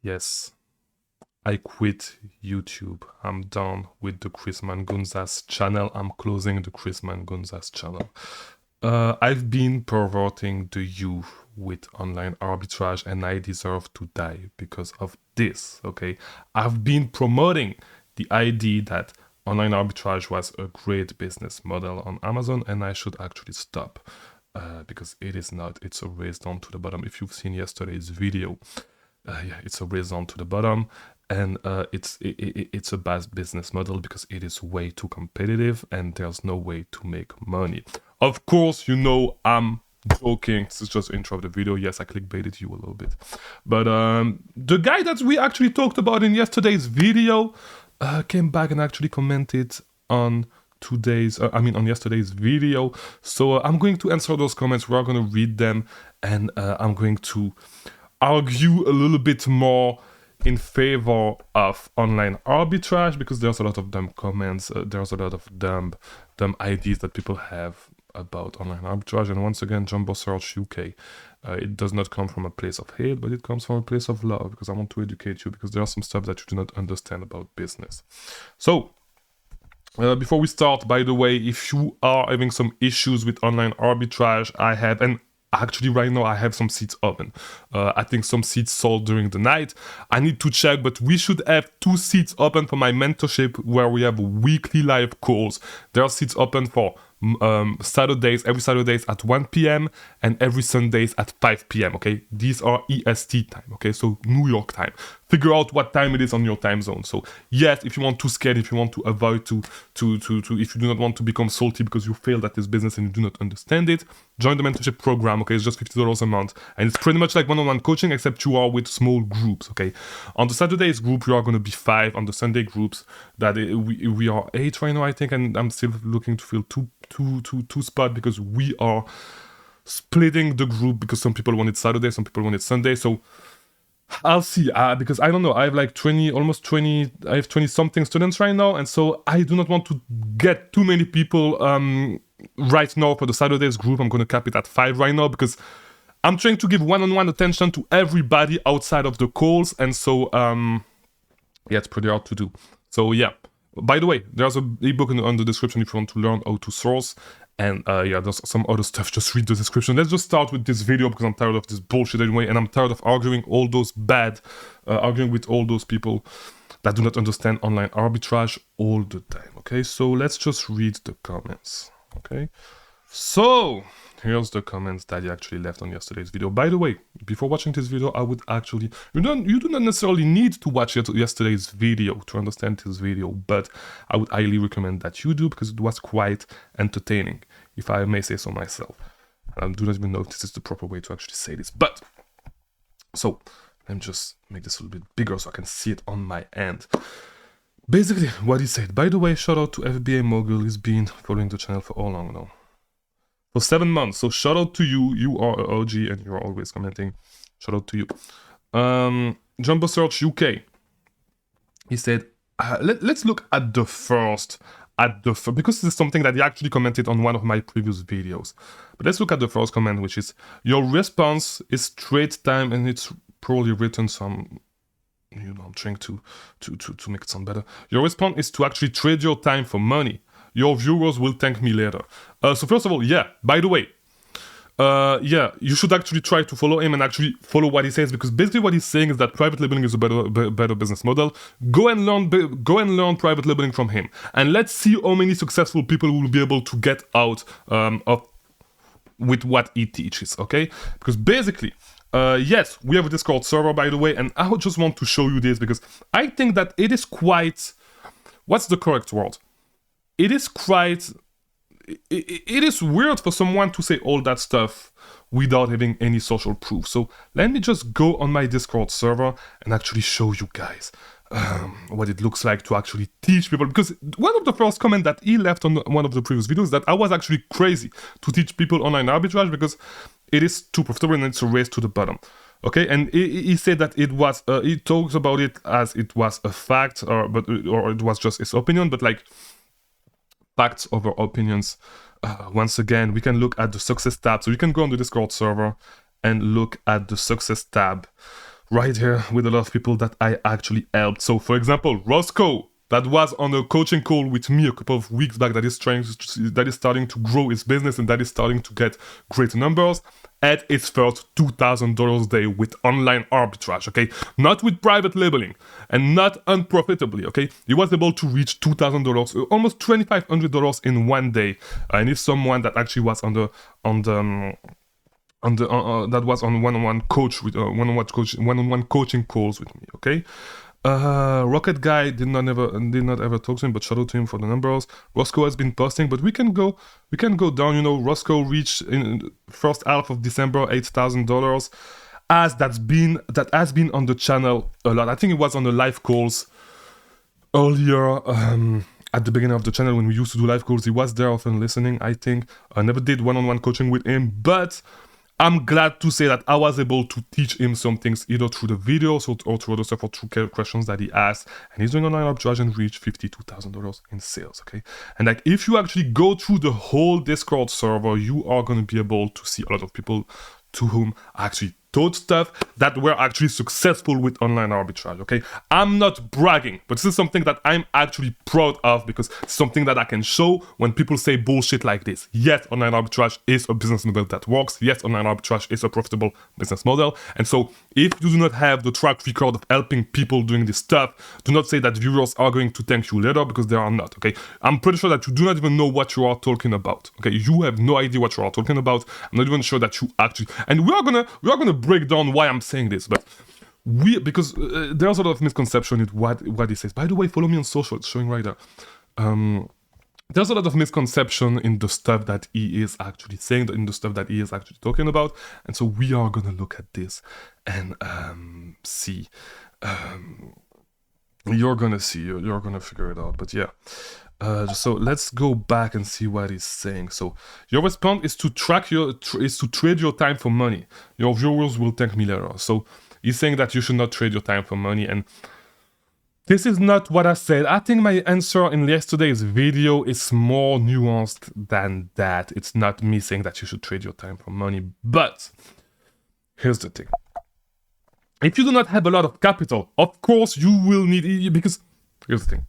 Yes, I quit YouTube. I'm done with the Chris Mangunza's channel. I'm closing the Chris Mangunza's channel. I've been perverting the youth with online arbitrage and I deserve to die because of this, okay? I've been promoting the idea that online arbitrage was a great business model on Amazon and I should actually stop because it is not. It's a race down to the bottom. If you've seen yesterday's video, it's a race down to the bottom, and it's a bad business model because it is way too competitive and there's no way to make money. Of course, you know I'm joking. This is just intro of the video. Yes, I clickbaited you a little bit, but the guy that we actually talked about in yesterday's video came back and actually commented on on yesterday's video. So I'm going to answer those comments. We're going to read them, and I'm going to argue a little bit more in favor of online arbitrage because there's a lot of dumb comments, there's a lot of dumb ideas that people have about online arbitrage. And once again, Jumbo Search UK, it does not come from a place of hate, but it comes from a place of love because I want to educate you because there are some stuff that you do not understand about business. So before we start, by the way, if you are having some issues with online arbitrage, actually, right now, I have some seats open. I think some seats sold during the night. I need to check, but we should have 2 seats open for my mentorship where we have weekly live calls. There are seats open for every Saturdays at 1 p.m. and every Sundays at 5 p.m. Okay, these are EST time. Okay, so New York time. Figure out what time it is on your time zone. So yes, if you want to scale, if you want to avoid if you do not want to become salty because you failed at this business and you do not understand it, join the mentorship program. Okay, it's just $50 a month, and it's pretty much like one-on-one coaching except you are with small groups. Okay, on the Saturdays group you are going to be 5. On the Sunday groups that we are 8 right now, I think, and I'm still looking to fill two spots because we are splitting the group because some people want it Saturday, some people want it Sunday. So I'll see, because I don't know, I have like 20 something students right now, and so I do not want to get too many people right now for the Saturdays group. I'm going to cap it at 5 right now because I'm trying to give one-on-one attention to everybody outside of the calls, and so yeah, it's pretty hard to do. So yeah, by the way, there's an ebook on the description if you want to learn how to source. And yeah, there's some other stuff. Just read the description. Let's just start with this video because I'm tired of this bullshit anyway, and I'm tired of arguing with all those people that do not understand online arbitrage all the time. Okay, so let's just read the comments. Okay, so here's the comments that he actually left on yesterday's video. By the way, before watching this video, I would actually... You do not necessarily need to watch yesterday's video to understand this video, but I would highly recommend that you do because it was quite entertaining, if I may say so myself. I do not even know if this is the proper way to actually say this, but... So, let me just make this a little bit bigger so I can see it on my end. Basically, what he said. By the way, shout out to FBA Mogul. He's been following the channel for how long now? For 7 months. So shout out to you. You are an OG and you're always commenting. Shout out to you. Jumbo Search UK. He said, let's look at the first, because this is something that he actually commented on one of my previous videos. But let's look at the first comment, which is, your response is trade time, and it's probably written some, I'm trying to make it sound better. Your response is to actually trade your time for money. Your viewers will thank me later. So first of all, yeah, by the way, yeah, you should actually try to follow him and actually follow what he says, because basically what he's saying is that private labeling is a better business model. Go and learn private labeling from him, and let's see how many successful people will be able to get out with what he teaches. Okay, because basically, yes, we have a Discord server, by the way, and I just want to show you this because I think that it is quite, what's the correct word? It is weird for someone to say all that stuff without having any social proof. So let me just go on my Discord server and actually show you guys what it looks like to actually teach people. Because one of the first comments that he left on one of the previous videos that I was actually crazy to teach people online arbitrage because it is too profitable and it's a race to the bottom. Okay, and he said that it was, he talks about it as it was a fact, or it was just his opinion, but like, facts over opinions. Once again, we can look at the success tab. So you can go on the Discord server and look at the success tab right here with a lot of people that I actually helped. So for example, Roscoe, that was on a coaching call with me a couple of weeks back, that is starting to grow his business and that is starting to get great numbers, at its first $2,000 a day with online arbitrage, okay? Not with private labeling and not unprofitably, okay? He was able to reach $2,000, almost $2,500 in one day. And it's someone that actually was that was on one-on-one coaching calls with me, okay? Rocket Guy did not ever talk to him, but shout out to him for the numbers. Roscoe has been posting, but we can go down. You know, Roscoe reached in first half of December $8,000. That has been on the channel a lot. I think it was on the live calls earlier. At the beginning of the channel when we used to do live calls, he was there often listening. I think I never did one-on-one coaching with him, but I'm glad to say that I was able to teach him some things either through the videos or through other stuff or through questions that he asked. And he's doing online arbitrage and reached $52,000 in sales, okay? And like, if you actually go through the whole Discord server, you are going to be able to see a lot of people to whom I actually taught stuff that were actually successful with online arbitrage, okay? I'm not bragging, but this is something that I'm actually proud of because it's something that I can show when people say bullshit like this. Yes, online arbitrage is a business model that works. Yes, online arbitrage is a profitable business model. And so if you do not have the track record of helping people doing this stuff, do not say that viewers are going to thank you later, because they are not, okay? I'm pretty sure that you do not even know what you are talking about, okay? You have no idea what you are talking about. I'm not even sure that you actually... And we are gonna break down why I'm saying this, but because there's a lot of misconception in what he says. By the way, follow me on social, it's showing right there. There's a lot of misconception in the stuff that he is actually saying, in the stuff that he is actually talking about, and so we are gonna look at this and see. You're gonna figure it out, but yeah. So let's go back and see what he's saying. So your response is to trade your time for money. Your viewers will thank me later. So he's saying that you should not trade your time for money, and this is not what I said. I think my answer in yesterday's video is more nuanced than that. It's not me saying that you should trade your time for money, but here's the thing. If you do not have a lot of capital, of course you will need, because here's the thing.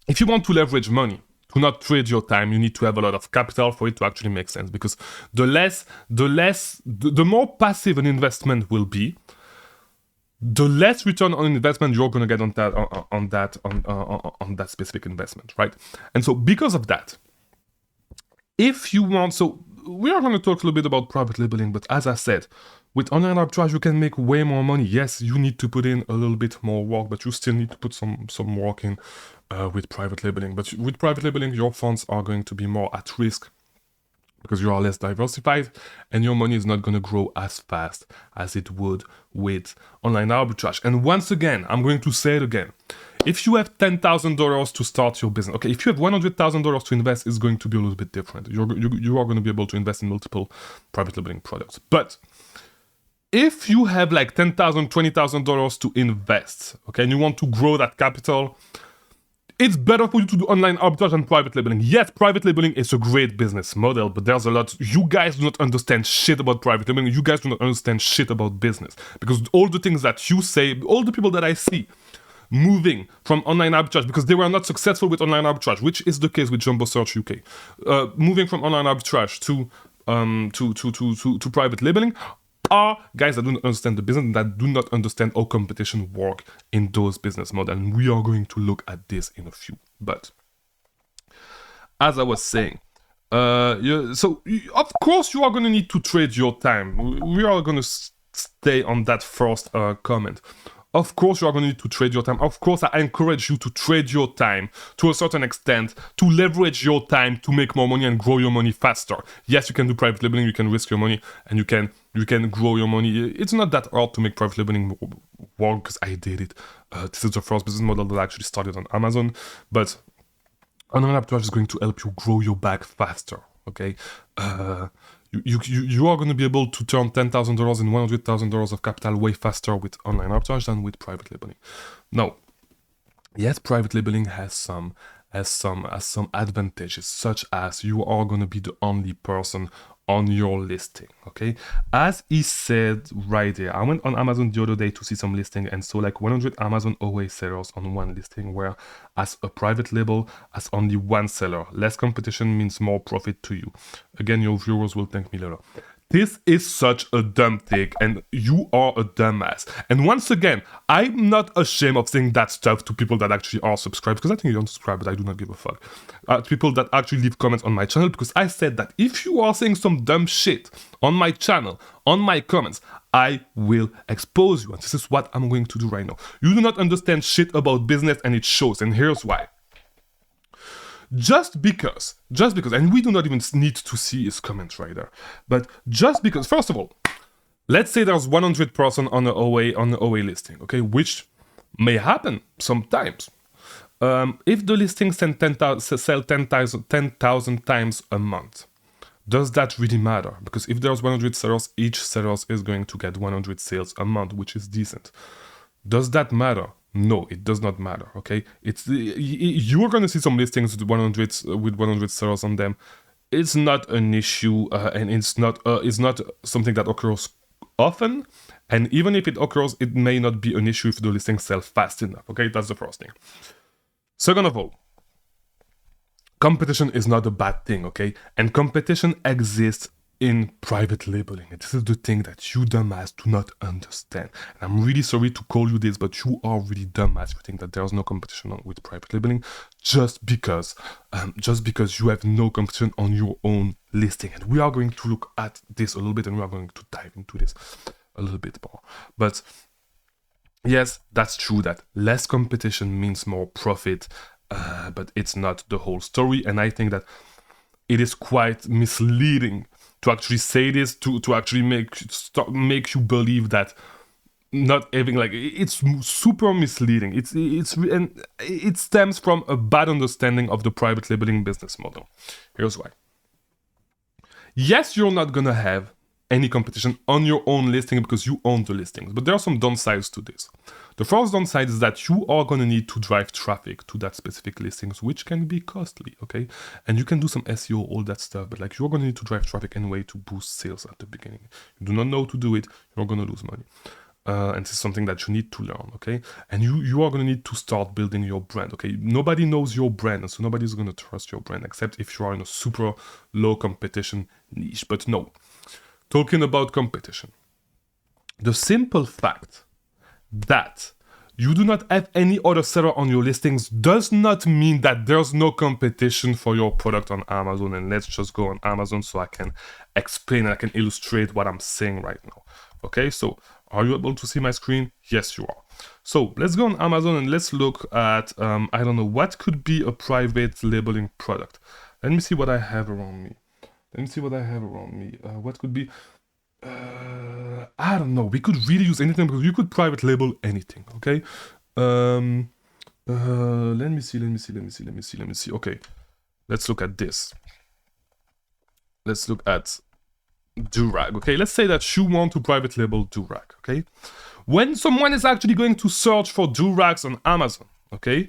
If you want to leverage money, to not trade your time, you need to have a lot of capital for it to actually make sense. Because the more passive an investment will be, the less return on investment you're going to get on that specific investment, right? And so because of that, if you want, so we are going to talk a little bit about private labeling, but as I said, with online arbitrage, you can make way more money. Yes, you need to put in a little bit more work, but you still need to put some work in with private labeling. But with private labeling, your funds are going to be more at risk because you are less diversified and your money is not going to grow as fast as it would with online arbitrage. And once again, I'm going to say it again. If you have $10,000 to start your business, okay, if you have $100,000 to invest, it's going to be a little bit different. You are going to be able to invest in multiple private labeling products. But if you have like $10,000, $20,000 to invest, okay, and you want to grow that capital, it's better for you to do online arbitrage and private labeling. Yes, private labeling is a great business model, but there's a lot. You guys do not understand shit about private labeling. You guys do not understand shit about business. Because all the things that you say, all the people that I see moving from online arbitrage, because they were not successful with online arbitrage, which is the case with Jumbo Search UK, moving from online arbitrage to private labeling, are guys that do not understand the business, that do not understand how competition work in those business models. And we are going to look at this in a few. But as I was saying, of course you are going to need to trade your time. We are going to stay on that first comment. Of course you are going to need to trade your time. Of course I encourage you to trade your time to a certain extent, to leverage your time to make more money and grow your money faster. Yes, you can do private labeling, you can risk your money, and you can grow your money. It's not that hard to make private labeling work, because I did it. This is the first business model that I actually started on Amazon, but online arbitrage is going to help you grow your bag faster, okay? You are going to be able to turn $10,000 and $100,000 of capital way faster with online arbitrage than with private labeling. Now, yes, private labeling has some advantages, such as you are going to be the only person on your listing, okay? As he said right there, I went on Amazon the other day to see some listing and saw like 100 Amazon OA sellers on one listing, where as a private label, as only one seller. Less competition means more profit to you. Again, your viewers will thank me later. This is such a dumb take, and you are a dumbass. And once again, I'm not ashamed of saying that stuff to people that actually are subscribed, because I think you don't subscribe, but I do not give a fuck. People that actually leave comments on my channel, because I said that if you are saying some dumb shit on my channel, on my comments, I will expose you. And this is what I'm going to do right now. You do not understand shit about business, and it shows, and here's why. Just because, and we do not even need to see his comments right there, but just because, first of all, let's say there's 100% on the OA listing, okay, which may happen sometimes. If the listing sell 10,000 times a month, does that really matter? Because if there's 100 sellers, each seller is going to get 100 sales a month, which is decent. Does that matter? No, it does not matter, okay? You are going to see some listings with 100 sellers on them. It's not an issue, and it's not something that occurs often. And even if it occurs, it may not be an issue if the listings sell fast enough, okay? That's the first thing. Second of all, competition is not a bad thing, okay? And competition exists in private labeling. And this is the thing that you dumbass do not understand. And I'm really sorry to call you this, but you are really dumbass if you think that there's no competition with private labeling just because you have no competition on your own listing. And we are going to look at this a little bit, and we are going to dive into this a little bit more. But yes, that's true that less competition means more profit, but it's not the whole story. And I think that it is quite misleading to actually say this, to actually make you believe that not having, like, it's super misleading. And it stems from a bad understanding of the private labeling business model. Here's why. Yes, you're not gonna have any competition on your own listing because you own the listings, but there are some downsides to this. The first downside is that you are going to need to drive traffic to that specific listings, which can be costly, okay? And you can do some SEO, all that stuff, but like, you're going to need to drive traffic anyway to boost sales at the beginning. You do not know to do it, you're going to lose money. And this is something that you need to learn, okay? And you are going to need to start building your brand, okay? Nobody knows your brand, and so nobody's going to trust your brand, except if you are in a super low competition niche. But no. Talking about competition, the simple fact that you do not have any other seller on your listings does not mean that there's no competition for your product on Amazon. And let's just go on Amazon so I can explain and I can illustrate what I'm saying right now. Okay, so are you able to see my screen? Yes, you are. So let's go on Amazon and let's look at, I don't know, what could be a private labeling product. Let me see what I have around me. What could be? I don't know. We could really use anything because you could private label anything. Okay. Let me see. Okay. Let's look at this. Let's look at Durag. Okay. Let's say that you want to private label Durag. Okay. When someone is actually going to search for Durags on Amazon. Okay.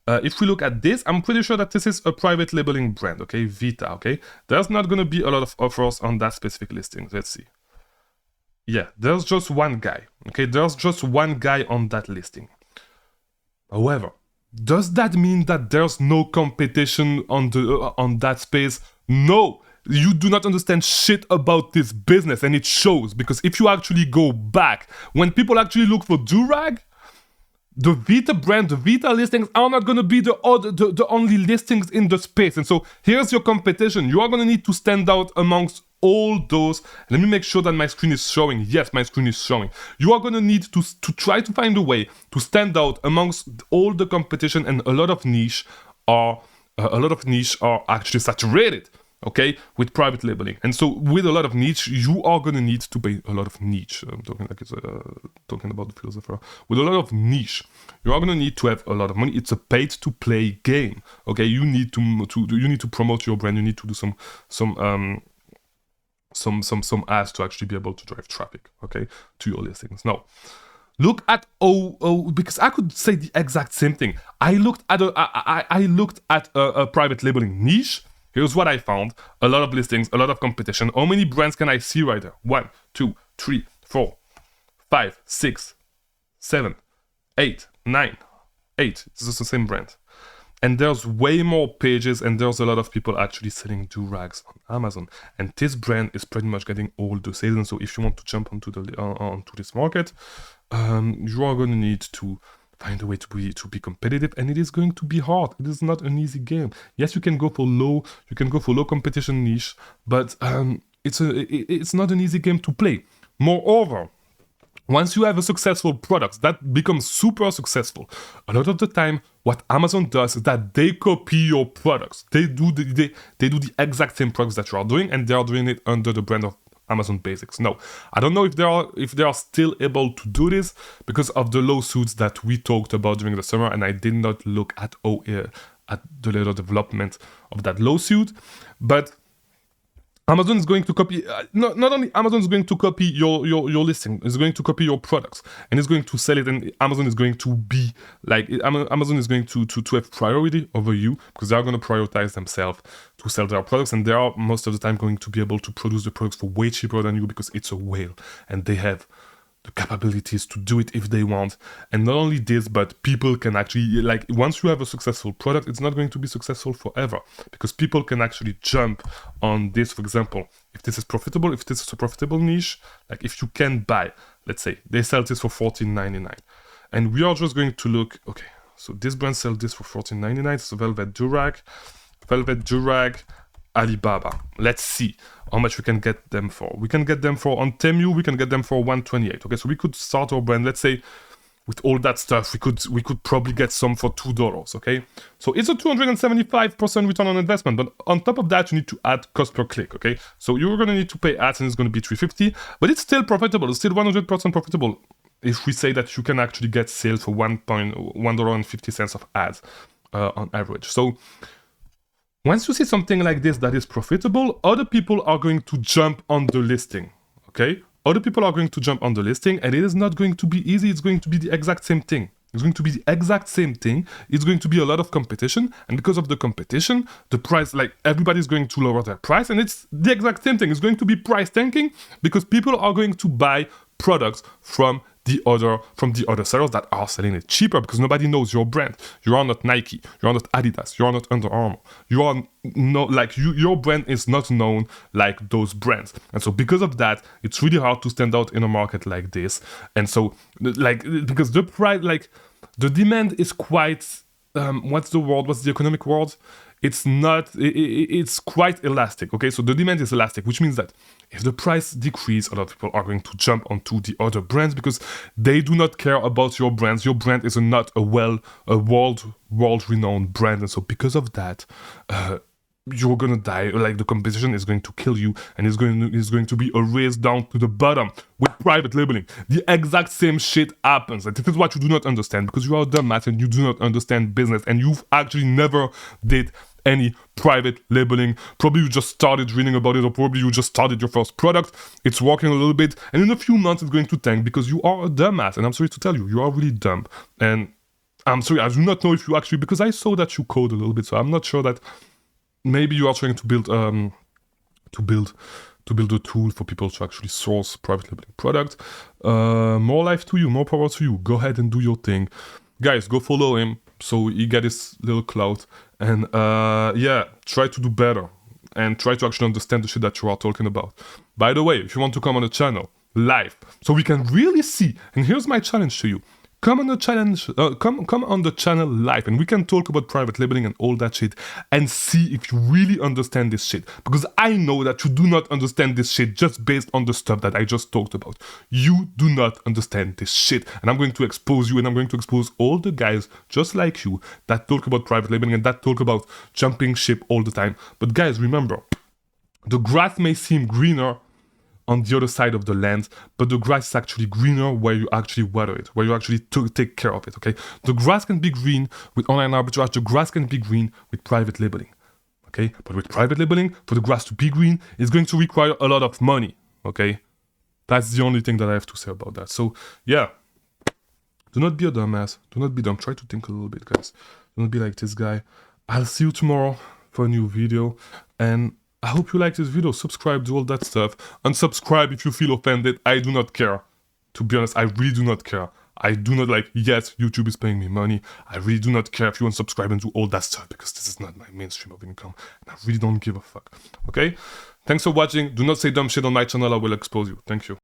If we look at this, I'm pretty sure that this is a private labeling brand, okay? Vita, okay? There's not going to be a lot of offers on that specific listing. Let's see. Yeah, there's just one guy, okay? There's just one guy on that listing. However, does that mean that there's no competition on that space? No! You do not understand shit about this business, and it shows, because if you actually go back, when people actually look for Durag, the Vita brand, the Vita listings are not going to be the only listings in the space. And so here's your competition. You are going to need to stand out amongst all those. Let me make sure that my screen is showing. Yes, my screen is showing. You are going to need to try to find a way to stand out amongst all the competition, and a lot of niche are actually saturated. Okay, with private labeling. And so with a lot of niche, you are going to need to pay a lot of niche. I'm talking like it's talking about the philosopher. With a lot of niche, you are going to need to have a lot of money. It's a paid to play game. Okay, you need to promote your brand. You need to do some ads to actually be able to drive traffic, okay, to your listings. Now, look at because I could say the exact same thing. I looked at a private labeling niche. Here's what I found. A lot of listings, a lot of competition. How many brands can I see right there? 1, 2, 3, 4, 5, 6, 7, 8, 9, 8. It's just the same brand. And there's way more pages, and there's a lot of people actually selling do-rags on Amazon. And this brand is pretty much getting all the sales. And so if you want to jump onto this market, you are going to need to find a way to be competitive, and it is going to be hard. It is not an easy game. Yes, you can go for low competition niche, but it's not an easy game to play. Moreover, once you have a successful product that becomes super successful, a lot of the time what Amazon does is that they copy your products. They do the exact same products that you are doing, and they are doing it under the brand of Amazon Basics. No, I don't know if they are still able to do this because of the lawsuits that we talked about during the summer, and I did not look at the later development of that lawsuit. But Amazon is going to copy, not only Amazon is going to copy your listing, it's going to copy your products, and it's going to sell it, and Amazon is going to be like, Amazon is going to have priority over you, because they are going to prioritize themselves to sell their products, and they are most of the time going to be able to produce the products for way cheaper than you, because it's a whale, and they have the capabilities to do it if they want. And not only this, but people can actually, like, once you have a successful product, it's not going to be successful forever, because people can actually jump on this. For example, if this is profitable, if this is a profitable niche, like if you can buy, let's say they sell this for $14.99, and we are just going to look, okay, so this brand sells this for $14.99, it's a velvet durag, Alibaba. Let's see how much we can get them for. We can get them for, on Temu, we can get them for $128. Okay, so we could start our brand, let's say, with all that stuff, we could probably get some for $2. Okay, so it's a 275% return on investment. But on top of that, you need to add cost per click. Okay, so you're gonna need to pay ads, and it's gonna be $350, but it's still profitable. It's still 100% profitable. If we say that you can actually get sales for $1.50 of ads on average. So once you see something like this that is profitable, other people are going to jump on the listing, okay? Other people are going to jump on the listing, and it is not going to be easy. It's going to be the exact same thing. It's going to be the exact same thing. It's going to be a lot of competition, and because of the competition, the price, like, everybody's going to lower their price, and it's the exact same thing. It's going to be price tanking, because people are going to buy products from the other sellers that are selling it cheaper, because nobody knows your brand. You are not Nike, you are not Adidas, you are not Under Armour. You are your brand is not known like those brands. And so because of that, it's really hard to stand out in a market like this. And so, like, because the price, like, the demand is quite, what's the economic word? It's quite elastic, okay? So the demand is elastic, which means that if the price decreases, a lot of people are going to jump onto the other brands, because they do not care about your brands. Your brand is not a world-renowned brand, and so because of that, you're gonna die. Like, the competition is going to kill you, and it's going to be a race down to the bottom. With private labeling, the exact same shit happens, and this is what you do not understand, because you are a dumbass and you do not understand business, and you've actually never did any private labeling. Probably you just started reading about it, or probably you just started your first product. It's working a little bit, and in a few months it's going to tank, because you are a dumbass, and I'm sorry to tell you, you are really dumb. And I'm sorry, I do not know if you actually, because I saw that you code a little bit, so I'm not sure that maybe you are trying to build a tool for people to actually source private labeling product. More life to you, more power to you. Go ahead and do your thing. Guys, go follow him so he get his little clout. And try to do better. And try to actually understand the shit that you are talking about. By the way, if you want to come on the channel live, so we can really see, and here's my challenge to you. Come on the channel live, and we can talk about private labeling and all that shit, and see if you really understand this shit. Because I know that you do not understand this shit just based on the stuff that I just talked about. You do not understand this shit, and I'm going to expose you, and I'm going to expose all the guys just like you that talk about private labeling and that talk about jumping ship all the time. But guys, remember, the grass may seem greener on the other side of the land, but the grass is actually greener where you actually water it, where you actually take care of it, okay? The grass can be green with online arbitrage, the grass can be green with private labeling, okay? But with private labeling, for the grass to be green, it's going to require a lot of money, okay? That's the only thing that I have to say about that. So, yeah, do not be a dumbass, do not be dumb, try to think a little bit, guys. Do not be like this guy. I'll see you tomorrow for a new video. And I hope you like this video. Subscribe, do all that stuff. Unsubscribe if you feel offended. I do not care. To be honest, I really do not care. I do not like, yes, YouTube is paying me money. I really do not care if you unsubscribe and do all that stuff, because this is not my mainstream of income. And I really don't give a fuck. Okay? Thanks for watching. Do not say dumb shit on my channel. I will expose you. Thank you.